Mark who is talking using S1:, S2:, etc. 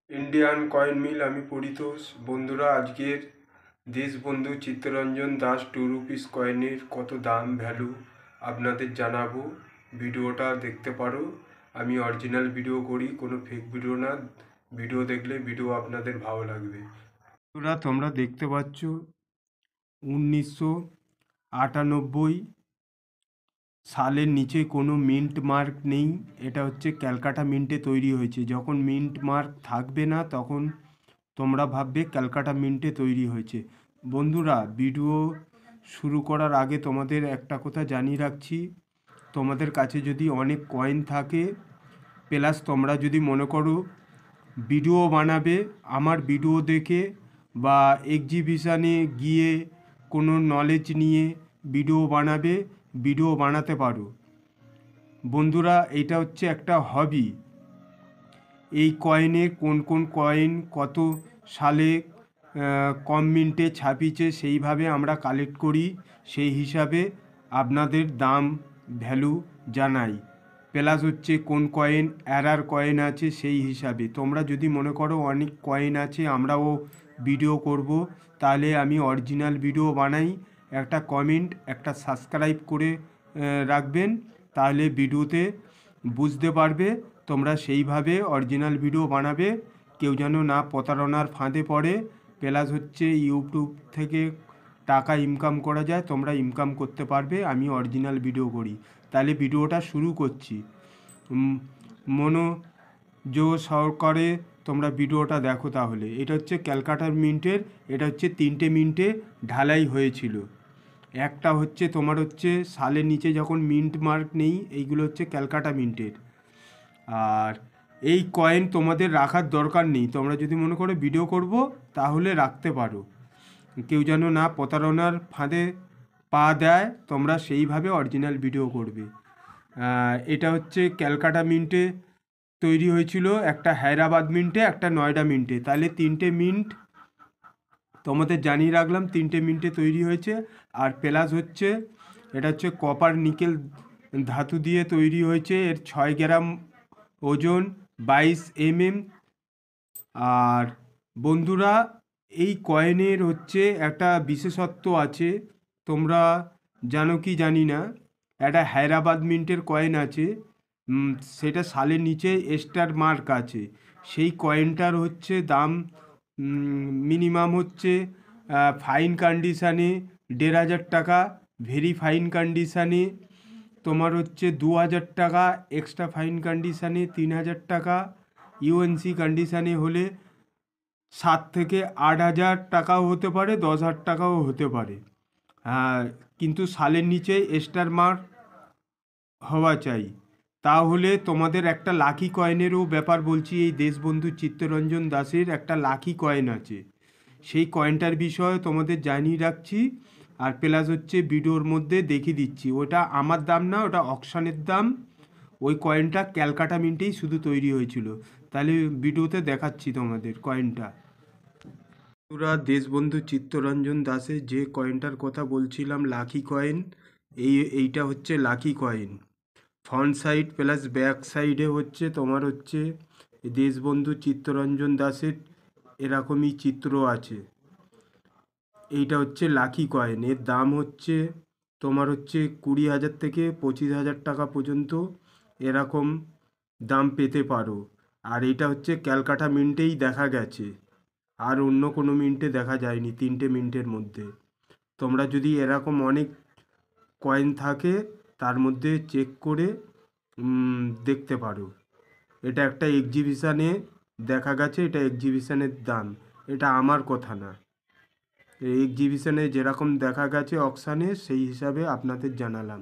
S1: Indian coin মিল। আমি পরিতোষ। বন্ধুরা, আজকের দেশবন্ধু চিত্তরঞ্জন দাস 2 রুপিস কয়েনের কত দাম ভ্যালু আপনাদের জানাবো। ভিডিওটা দেখতে পারো। আমি অরিজিনাল ভিডিও করি, কোনো ফেক ভিডিও না। ভিডিও দেখলে ভিডিও আপনাদের ভালো লাগবে। বন্ধুরা, তোমরা দেখতে পাচ্ছ 1998 সালের নিচে কোনো মিন্ট মার্ক নেই। এটা হচ্ছে ক্যালকাটা মিন্টে তৈরি হয়েছে। যখন মিন্ট মার্ক থাকবে না তখন তোমরা ভাববে ক্যালকাটা মিন্টে তৈরি হয়েছে। বন্ধুরা, ভিডিও শুরু করার আগে তোমাদের একটা কথা জানিয়ে রাখছি, তোমাদের কাছে যদি অনেক কয়েন থাকে, প্লাস তোমরা যদি মনে করো ভিডিও বানাবে আমার ভিডিও দেখে বা এক্সিবিশানে গিয়ে কোনো নলেজ নিয়ে ভিডিও বানাতে পারো। বন্ধুরা, এটা হচ্ছে একটা হবি। এই কয়েনের কোন কয়েন কত সালে কম মিন্টে ছাপিয়েছে সেইভাবে আমরা কালেক্ট করি, সেই হিসাবে আপনাদের দাম ভ্যালু জানাই। প্লাস হচ্ছে কোন কয়েন এরার কয়েন আছে সেই হিসাবে। তোমরা যদি মনে করো অনেক কয়েন আছে আমরাও ভিডিও করব, তাহলে আমি অরিজিনাল ভিডিও বানাই। একটা কমেন্ট একটা সাবস্ক্রাইব করে রাখবেন, তাহলে ভিডিওতে বুঝতে পারবে তোমরা সেইভাবে অরিজিনাল ভিডিও বানাবে। কেউ যেন না প্রতারণার ফাঁদে পড়ে। প্লাস হচ্ছে ইউটিউব থেকে টাকা ইনকাম করা যায়, তোমরা ইনকাম করতে পারবে। আমি অরিজিনাল ভিডিও করি। তাহলে ভিডিওটা শুরু করছি। মনোযোগ সহকারে তোমরা ভিডিওটা দেখো। তাহলে এটা হচ্ছে ক্যালকাটার মিন্টের। এটা হচ্ছে 3টে মিন্টে ঢালাই হয়েছিল। একটা হচ্ছে তোমার হচ্ছে সালের নিচে যখন মিন্ট মার্ক নেই, এইগুলো হচ্ছে ক্যালকাটা মিন্টের। আর এই কয়েন তোমাদের রাখার দরকার নেই। তোমরা যদি মনে করো ভিডিও করব তাহলে রাখতে পারো। কেউ যেন না প্রতারণার ফাঁদে পা দেয়, তোমরা সেইভাবে অরিজিনাল ভিডিও করবে। এটা হচ্ছে ক্যালকাটা মিন্টে তৈরি হয়েছিল, একটা হায়দ্রাবাদ মিন্টে, একটা নয়ডা মিন্টে। তাহলে 3টে মিন্ট তোমাদের জানিয়ে রাখলাম, 3টে মিন্টে তৈরি হয়েছে। আর প্লাস হচ্ছে এটা হচ্ছে কপার নিকেল ধাতু দিয়ে তৈরি হয়েছে। এর 6 গ্রাম ওজন, 22 mm। আর বন্ধুরা, এই কয়েনের হচ্ছে একটা বিশেষত্ব আছে, তোমরা জানো কি জানি না। একটা হায়দ্রাবাদ মিন্টের কয়েন আছে, সেটা সালের নিচে স্টার মার্ক আছে। সেই কয়েনটার হচ্ছে দাম মিনিমাম হচ্ছে ফাইন কন্ডিশানে 1,500 টাকা, ভেরি ফাইন কন্ডিশানে তোমার হচ্ছে 2,000 টাকা, এক্সট্রা ফাইন কন্ডিশানে 3,000 টাকা, ইউএনসি কন্ডিশানে হলে 7 থেকে 8,000 টাকাও হতে পারে, 10,000 টাকাও হতে পারে। কিন্তু সালের নিচে স্টার মার্ক হওয়া চাই। তাহলে তোমাদের একটা লাকি কয়েনেরও ব্যাপার বলছি। এই দেশবন্ধু চিত্তরঞ্জন দাসের একটা লাকি কয়েন আছে, সেই কয়েনটার বিষয়ে তোমাদের জানিয়ে রাখছি। আর প্লাস হচ্ছে ভিডিওর মধ্যে দেখিয়ে দিচ্ছি, ওটা আমার দাম না, ওটা অকশনের দাম। ওই কয়েনটা ক্যালকাটা মিন্টেই শুধু তৈরি হয়েছিল। তাহলে ভিডিওতে দেখাচ্ছি তোমাদের কয়েনটা। পুরা দেশবন্ধু চিত্তরঞ্জন দাসের যে কয়েনটার কথা বলছিলাম, লাকি কয়েন, এইটা হচ্ছে lucky coin. Front side plus back সাইডে হচ্ছে তোমার হচ্ছে দেশবন্ধু চিত্তরঞ্জন দাসের এরকমই চিত্র আছে। এইটা হচ্ছে লাকি কয়েন। এর দাম হচ্ছে তোমার হচ্ছে 20,000 থেকে 25,000 টাকা পর্যন্ত এরকম দাম পেতে পারো। আর এটা হচ্ছে ক্যালকাটা মিন্টেই দেখা গেছে, আর অন্য কোনো মিন্টে দেখা যায়নি 3টে মিন্টের মধ্যে। তোমরা যদি এরকম অনেক কয়েন থাকে তার মধ্যে চেক করে দেখতে পারো। এটা একটা এক্সিবিশানে দেখা গেছে, এটা এক্সিবিশানের দাম, এটা আমার কথা না। এই এক্সিবিশানে যেরকম দেখা গেছে অকশানে, সেই হিসাবে আপনাদের জানালাম।